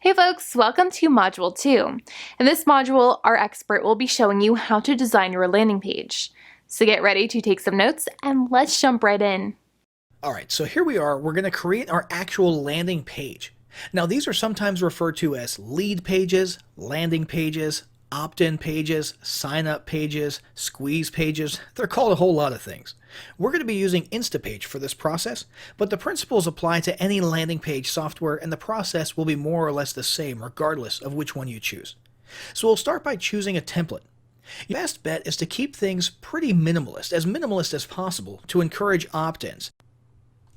Hey folks, welcome to Module 2. In this module, our expert will be showing you how to design your landing page. So get ready to take some notes and let's jump right in. Alright, so here we are. We're going to create our actual landing page. Now these are sometimes referred to as lead pages, landing pages, opt-in pages, sign-up pages, squeeze pages. They're called a whole lot of things. We're going to be using Instapage for this process, but the principles apply to any landing page software and the process will be more or less the same regardless of which one you choose. So we'll start by choosing a template. Your best bet is to keep things pretty minimalist as possible to encourage opt-ins.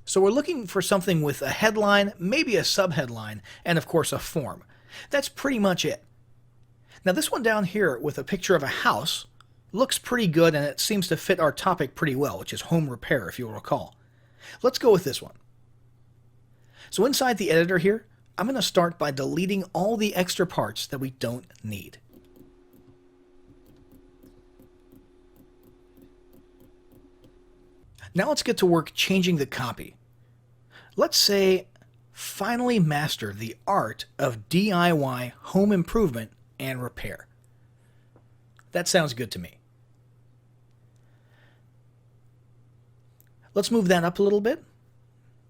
So we're looking for something with a headline, maybe a subheadline, and of course a form. That's pretty much it. Now this one down here with a picture of a house looks pretty good and it seems to fit our topic pretty well, which is home repair if you'll recall. Let's go with this one. So inside the editor here, I'm going to start by deleting all the extra parts that we don't need. Now let's get to work changing the copy. Let's say, finally master the art of DIY home improvement and repair. That sounds good to me. Let's move that up a little bit,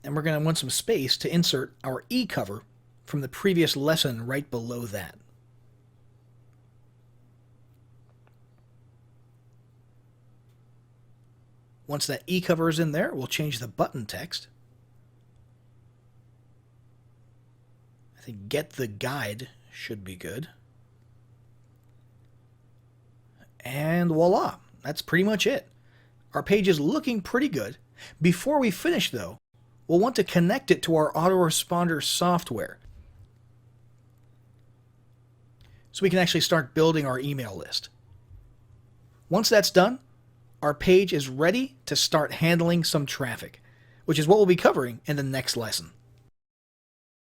and we're going to want some space to insert our e-cover from the previous lesson right below that. Once that e-cover is in there, we'll change the button text. I think get the guide should be good. And voila, that's pretty much it. Our page is looking pretty good. Before we finish though, we'll want to connect it to our autoresponder software so we can actually start building our email list. Once that's done, our page is ready to start handling some traffic, which is what we'll be covering in the next lesson.